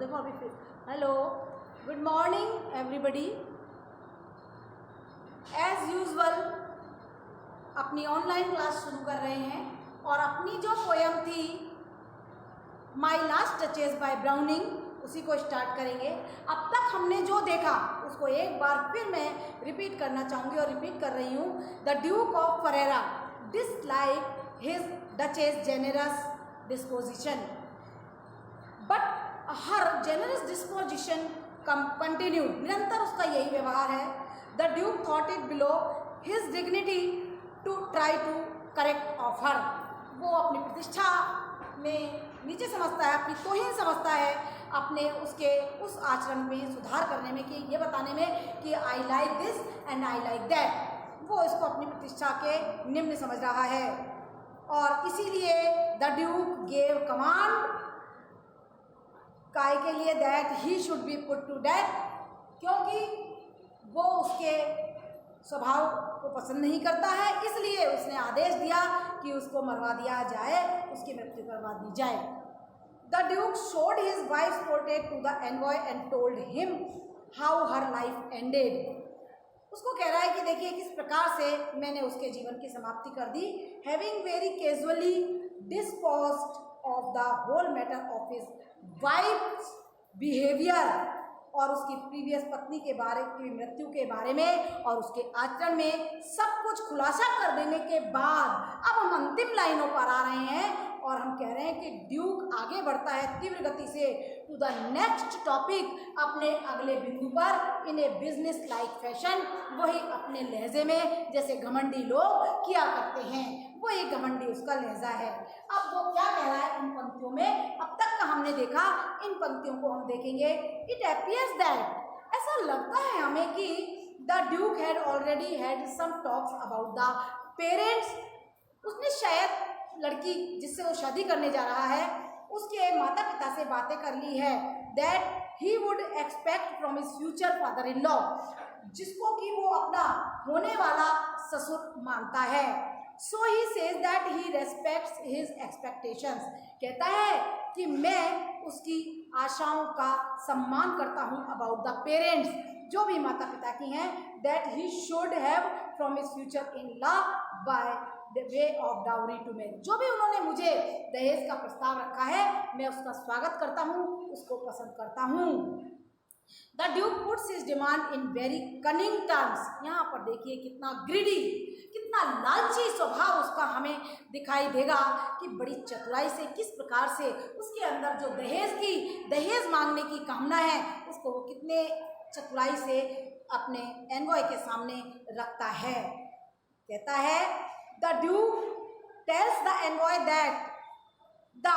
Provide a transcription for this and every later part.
देखो अभी फिर hello good morning everybody. As usual अपनी ऑनलाइन क्लास शुरू कर रहे हैं और अपनी जो पोयम थी my last duchess by Browning उसी को स्टार्ट करेंगे। अब तक हमने जो देखा उसको एक बार फिर मैं रिपीट करना चाहूँगी और रिपीट कर रही हूँ। The duke of Ferrara dislike his duchess generous disposition but her generous disposition continued, निरंतर उसका यही व्यवहार है। The duke thought it below his dignity to try to correct of her, वो अपनी प्रतिष्ठा में नीचे समझता है, अपनी तौहीन समझता है, अपने उसके उस आचरण में सुधार करने में, कि ये बताने में कि I like this and I like that, वो इसको अपनी प्रतिष्ठा के निम्न समझ रहा है। और इसीलिए द ड्यूक गेव कमांड काय के लिए that he should be put to death, क्योंकि वो उसके स्वभाव को पसंद नहीं करता है, इसलिए उसने आदेश दिया कि उसको मरवा दिया जाए, उसकी मृत्यु करवा दी जाए। The duke showed his wife's portrait to the envoy and told him how her life ended, उसको कह रहा है कि देखिए किस प्रकार से मैंने उसके जीवन की समाप्ति कर दी। Having very casually disposed of the whole matter of his wife's behaviour, और उसकी प्रीवियस पत्नी के बारे की मृत्यु के बारे में और उसके आचरण में सब कुछ खुलासा कर देने के बाद अब हम अंतिम लाइनों पर आ रहे हैं और हम कह रहे हैं कि ड्यूक आगे बढ़ता है तीव्र गति से टू द नेक्स्ट टॉपिक, अपने अगले बिंदु पर इन ए बिजनेस लाइक फैशन, वही अपने लहजे में जैसे घमंडी लोग किया करते हैं, वो एक घमंडी उसका लहजा है। अब वो क्या कह रहा है इन पंक्तियों में, अब तक का हमने देखा, इन पंक्तियों को हम देखेंगे। इट अपीयर्स दैट, ऐसा लगता है हमें कि the duke had already had some talks about the parents, उसने शायद लड़की जिससे वो शादी करने जा रहा है उसके माता पिता से बातें कर ली है। That he would expect from his future father in law, जिसको कि वो अपना होने वाला ससुर मानता है। So he says that he respects his expectations, कहता है कि मैं उसकी आशाओं का सम्मान करता हूँ अबाउट द पेरेंट्स, जो भी माता पिता की हैं। That he should have from his future in law by the way of dowry to marriage, जो भी उन्होंने मुझे दहेज का प्रस्ताव रखा है मैं उसका स्वागत करता हूँ, उसको पसंद करता हूँ। The Duke puts his demand in very cunning terms, यहाँ पर देखिए कितना ग्रीडी, कितना लालची स्वभाव उसका हमें दिखाई देगा कि बड़ी चतुराई से किस प्रकार से उसके अंदर जो दहेज मांगने की कामना है उसको वो कितने चतुराई से अपने एनवॉय के सामने रखता है। कहता है the duke tells the envoy that the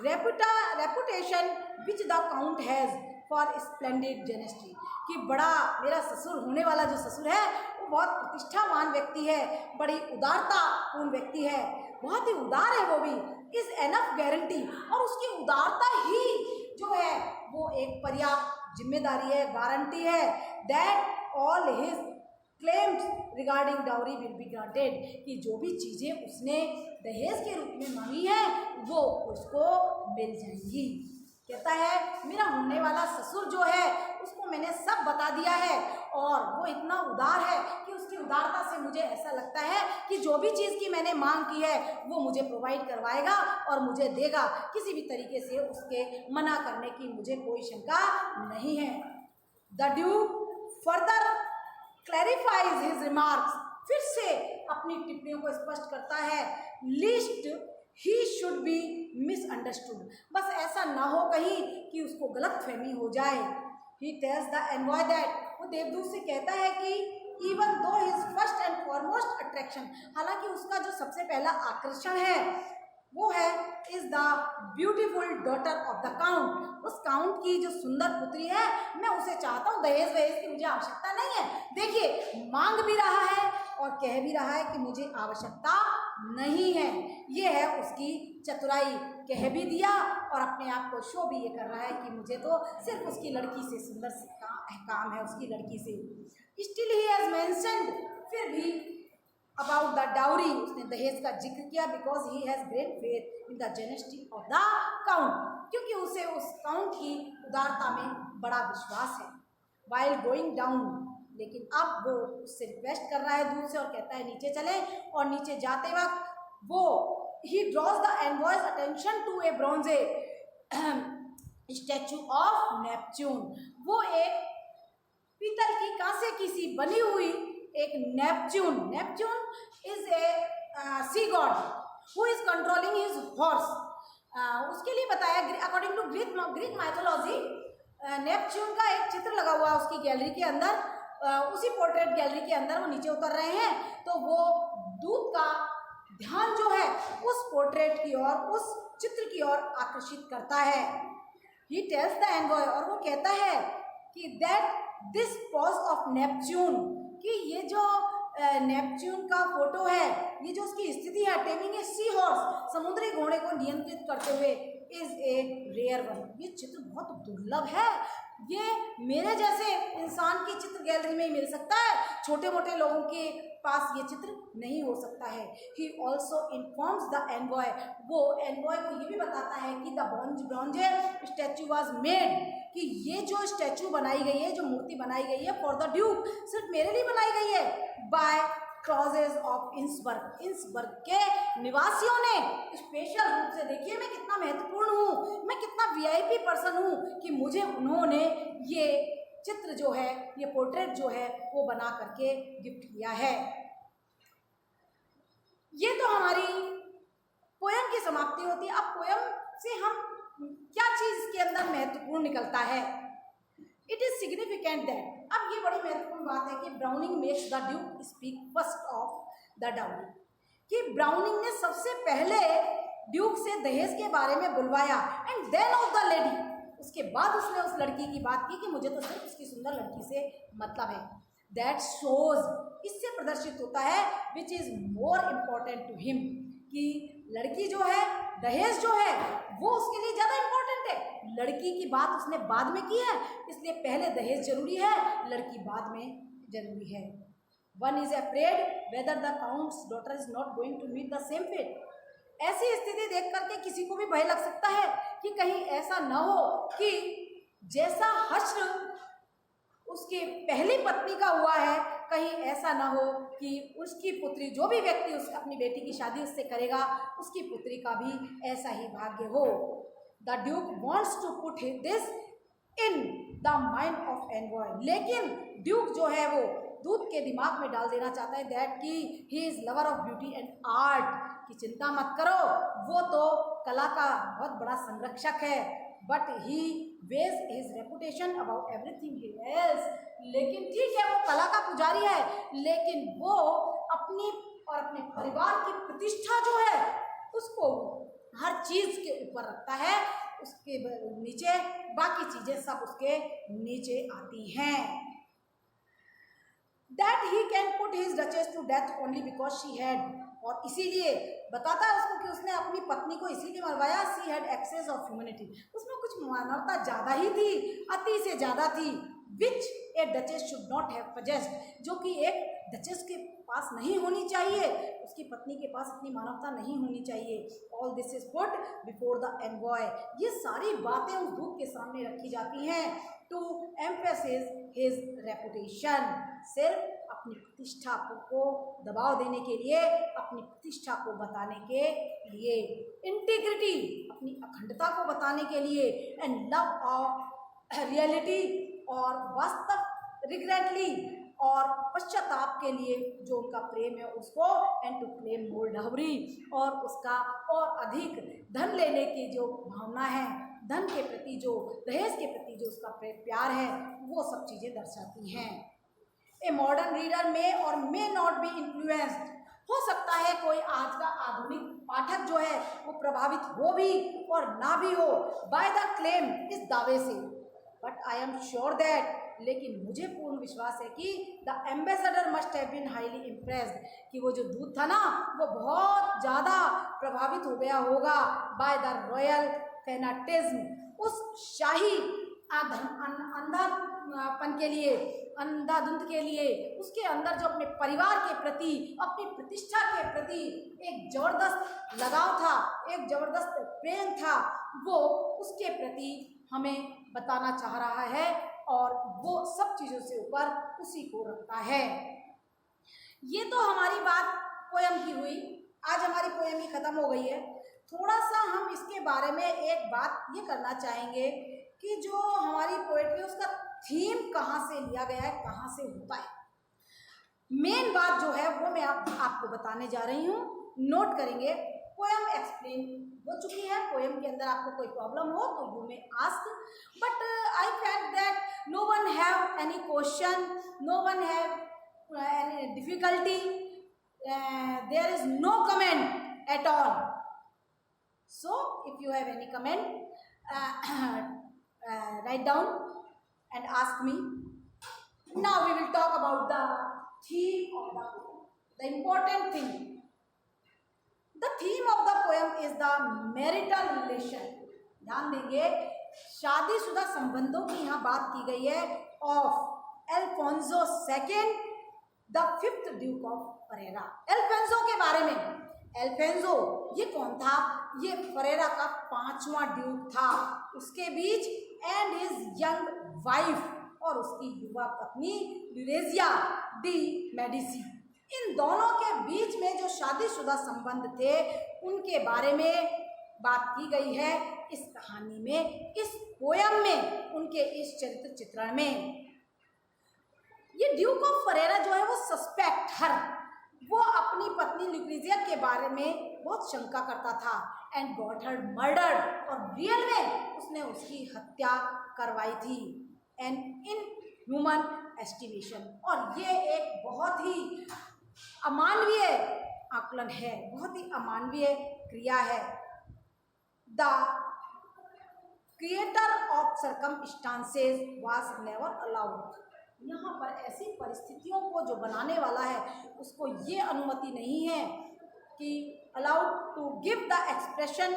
reputation which the count has for splendid generosity, कि बड़ा मेरा ससुर होने वाला जो ससुर है वो बहुत प्रतिष्ठावान व्यक्ति है, बड़ी उदारतापूर्ण व्यक्ति है, बहुत ही उदार है वो भी, इज एनफ गारंटी, और उसकी उदारता ही जो है वो एक पर्याप्त जिम्मेदारी है, गारंटी है। That all his claims regarding dowry will be granted, कि जो भी चीज़ें उसने दहेज के रूप में मांगी हैं वो उसको मिल जाएंगी। कहता है मेरा होने वाला ससुर जो है उसको मैंने सब बता दिया है और वो इतना उदार है कि उसकी उदारता से मुझे ऐसा लगता है कि जो भी चीज़ की मैंने मांग की है वो मुझे प्रोवाइड करवाएगा और मुझे देगा, किसी भी तरीके से उसके मना करने की मुझे कोई शंका नहीं है। The Duke further clarifies his remarks, फिर से अपनी टिप्पणियों को स्पष्ट करता है। Least he should B misunderstood, बस ऐसा ना हो कहीं कि उसको गलत फहमी हो जाए। He tells the envoy that, वो देवदूत से कहता है कि even though his first and foremost attraction, हालांकि उसका जो सबसे पहला आकर्षण है वो है is the beautiful daughter of the count, उस काउंट की जो सुंदर पुत्री है मैं उसे चाहता हूँ, दहेज वहेज की मुझे आवश्यकता नहीं है। देखिए मांग भी रहा है और कह भी रहा है कि मुझे आवश्यकता नहीं है, ये है उसकी चतुराई, कह भी दिया और अपने आप को शो भी ये कर रहा है कि मुझे तो सिर्फ उसकी लड़की से सुंदर काम है, उसकी लड़की से। स्टिल ही हैज मेंशन्ड, फिर भी अबाउट द डाउरी, उसने दहेज का जिक्र किया, because he has great faith in the generosity of the count, क्योंकि उसे उस काउंट की उदारता में बड़ा विश्वास है। वाइल गोइंग डाउन, लेकिन अब वो उससे रिक्वेस्ट कर रहा है दूर से और कहता है नीचे चले, और नीचे जाते वक्त वो he draws the envoy's attention to a bronze statue of Neptune. वो एक पीतल की कांसे की सी बनी हुई एक Neptune, Neptune is a sea god who is controlling his horse, उसके लिए बताया according to Greek mythology Neptune का एक चित्र लगा हुआ है उसकी गैलरी के अंदर, उसी पोर्ट्रेट गैलरी के अंदर वो नीचे उतर रहे हैं, तो वो दूत का ध्यान जो है उस पोर्ट्रेट की ओर, उस चित्र की ओर आकर्षित करता है। ही टेल्स द एनवॉय, और वो कहता है कि that this pause of Neptune, कि ये जो नेपच्यून का फोटो है, ये जो उसकी स्थिति है टेमिंग ए सी हॉर्स, समुद्री घोड़े को नियंत्रित करते हुए, इज ए रेयर वन, ये चित्र बहुत दुर्लभ है, ये मेरे जैसे इंसान की चित्र गैलरी में ही मिल सकता है, छोटे मोटे लोगों के पास ये चित्र नहीं हो सकता है। He also informs the envoy, वो एनवॉय को ये भी बताता है कि द ब्रॉन्जे स्टैचू वाज मेड, कि ये जो स्टैचू बनाई गई है, जो मूर्ति बनाई गई है फॉर द ड्यूक, सिर्फ मेरे लिए बनाई गई है, बाय क्लॉजेज ऑफ इंसबर्ग, इंसबर्ग के निवासियों ने स्पेशल रूप से, देखिए मैं कितना महत्वपूर्ण हूँ, मैं कितना वीआईपी पर्सन हूँ कि मुझे उन्होंने ये चित्र जो है, ये पोर्ट्रेट जो है वो बना करके गिफ्ट किया है। ये तो हमारी पोयम की समाप्ति होती है। अब पोयम से हम क्या चीज इसके अंदर महत्वपूर्ण निकलता है? इट इज सिग्निफिकेंट दैट, अब ये बड़ी महत्वपूर्ण बात है कि browning makes the Duke speak first of the dowry, कि ब्राउनिंग ने सबसे पहले ड्यूक से दहेज के बारे में बुलवाया, and then of the lady, उसके बाद उसने उस लड़की की बात की कि मुझे तो सिर्फ उसकी सुंदर लड़की से मतलब है। दैट शोज, इससे प्रदर्शित होता है which is more important to him, कि लड़की जो है, दहेज जो है वो उसके लिए ज़्यादा इम्पोर्टेंट है। लड़की की बात उसने बाद में की है, इसलिए पहले दहेज जरूरी है, लड़की बाद में जरूरी है। One is afraid whether the count's daughter is not going to meet the same fate, ऐसी स्थिति देख करके किसी को भी भय लग सकता है कि कहीं ऐसा न हो कि जैसा हश्र उसकी पहली पत्नी का हुआ है, कहीं ऐसा ना हो कि उसकी पुत्री, जो भी व्यक्ति उस अपनी बेटी की शादी उससे करेगा, उसकी पुत्री का भी ऐसा ही भाग्य हो। The duke wants to put this in the mind of envoy, लेकिन ड्यूक जो है वो दूत के दिमाग में डाल देना चाहता है दैट कि he is lover of beauty and art, की चिंता मत करो, वो तो कला का बहुत बड़ा संरक्षक है, but he weighs his reputation about everything else, लेकिन ठीक है वो कला का पुजारी है, लेकिन वो अपनी और अपने परिवार की प्रतिष्ठा जो है उसको हर चीज के ऊपर रखता है, उसके नीचे बाकी चीजें सब उसके नीचे आती हैं। That he can put his duchess to death only because she had, और इसीलिए बताता है उसको कि उसने अपनी पत्नी को इसीलिए मरवाया, she had excess of humanity, उसमें कुछ मानवता ज़्यादा ही थी, अति से ज़्यादा थी, which a duchess should not have possessed, जो कि एक डचेस के पास नहीं होनी चाहिए, उसकी पत्नी के पास इतनी मानवता नहीं होनी चाहिए। All this is put before the envoy, ये सारी बातें उस दूत के सामने रखी जाती हैं टू एम्फेसिस हिज रेपुटेशन, सिर्फ अपनी प्रतिष्ठा को दबाव देने के लिए, अपनी प्रतिष्ठा को बताने के लिए, इंटीग्रिटी, अपनी अखंडता को बताने के लिए, एंड लव ऑफ रियलिटी, और वास्तव रिग्रेटली, और पश्चाताप के लिए जो उनका प्रेम है उसको, and to claim more dowry, और उसका और अधिक धन लेने की जो भावना है, धन के प्रति जो, दहेज के प्रति जो उसका प्यार है, वो सब चीज़ें दर्शाती हैं। ए मॉडर्न रीडर में और मे नॉट बी इन्फ्लुएंस्ड, हो सकता है कोई आज का आधुनिक पाठक जो है वो प्रभावित हो भी और ना भी हो बाय द क्लेम, इस दावे से, but I am sure that, लेकिन मुझे पूर्ण विश्वास है कि the ambassador must have been highly impressed, कि वो जो दूत था ना वो बहुत ज़्यादा प्रभावित हो गया होगा बाय द रॉयल फेनाटिज्म, उस शाही अंधापन के लिए, अंधाधुंध के लिए, उसके अंदर जो अपने परिवार के प्रति, अपनी प्रतिष्ठा के प्रति एक जबरदस्त लगाव था, एक जबरदस्त प्रेम था, वो उसके प्रति हमें बताना चाह रहा है और वो सब चीज़ों से ऊपर उसी को रखता है। ये तो हमारी बात पोयम की हुई। आज हमारी पोयम ही खत्म हो गई है। थोड़ा सा हम इसके बारे में एक बात ये करना चाहेंगे कि जो हमारी पोएट्री उसका थीम कहाँ से लिया गया है, कहाँ से होता है। मेन बात जो है वो मैं आपको बताने जा रही हूँ, नोट करेंगे। पोयम एक्सप्लेन हो चुकी है। पोयम के अंदर आपको कोई प्रॉब्लम हो तो you may ask, but I felt that no one have any question, no one have any difficulty, there is no comment at all. So if you have any comment, write down and ask me. Now we will talk about the theme of the poem, the important thing. The theme of the poem is the marital relation. ध्यान देंगे, शादीशुदा संबंधों की यहाँ बात की गई है of Alfonso II, the fifth Duke of Ferreira. Alfonso के बारे में, अल्फोंसो ये कौन था? ये फरेरा का 5वां ड्यूक था। उसके बीच एंड हिज यंग वाइफ और उसकी युवा पत्नी यूरेशिया डी मेडिसी, इन दोनों के बीच में जो शादीशुदा संबंध थे उनके बारे में बात की गई है इस कहानी में, इस पोयम में, उनके इस चरित्र चित्रण में। ये ड्यूक ऑफ फरेरा जो है वो सस्पेक्ट हर, वो अपनी पत्नी लुक्रेजिया के बारे में बहुत शंका करता था एंड गॉट हर मर्डर्ड, और रियल में उसने उसकी हत्या करवाई थी एंड इन ह्यूमन एस्टिमेशन। और ये एक बहुत ही अमानवीय आकलन है, बहुत ही अमानवीय क्रिया है। The creator of circumstances was never allowed, यहाँ पर ऐसी परिस्थितियों को जो बनाने वाला है उसको ये अनुमति नहीं है कि allowed to give the expression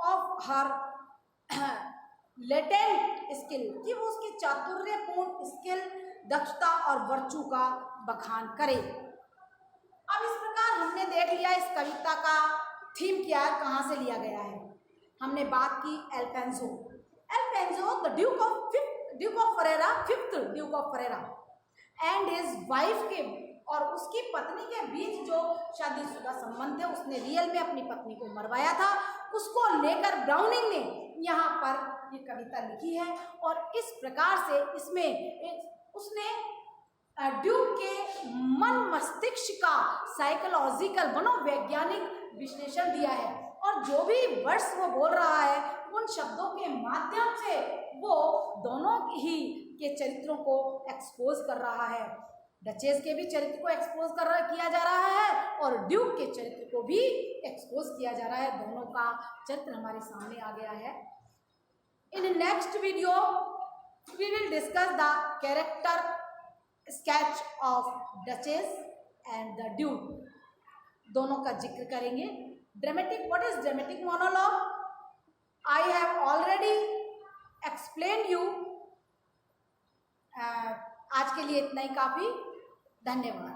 of her latent skill, कि वो उसकी चातुर्यपूर्ण स्किल, दक्षता और वर्चू का बखान करे। अब इस प्रकार हमने देख लिया इस कविता का थीम क्या है, कहाँ से लिया गया है। हमने बात की Alfonso, the duke of Ferreira, fifth Duke of Ferreira and his wife के और उसकी पत्नी के बीच जो शादीशुदा संबंध थे, उसने रियल में अपनी पत्नी को मरवाया था, उसको लेकर ब्राउनिंग ने यहाँ पर ये कविता लिखी है। और इस प्रकार से इसमें उसने ड्यूक के मन मस्तिष्क का साइकोलॉजिकल, मनोवैज्ञानिक विश्लेषण दिया है और जो भी वर्ड्स वो बोल रहा है उन शब्दों के माध्यम से वो दोनों ही के चरित्रों को एक्सपोज कर रहा है। डचेस के भी चरित्र को एक्सपोज किया जा रहा है और ड्यूक के चरित्र को भी एक्सपोज किया जा रहा है। दोनों का चरित्र हमारे सामने आ गया है। In next video we will discuss the character sketch of duchess and the duke, दोनों का जिक्र करेंगे। Dramatic, what is dramatic monologue? I have already explained you। आज के लिए इतना ही काफ़ी। धन्यवाद।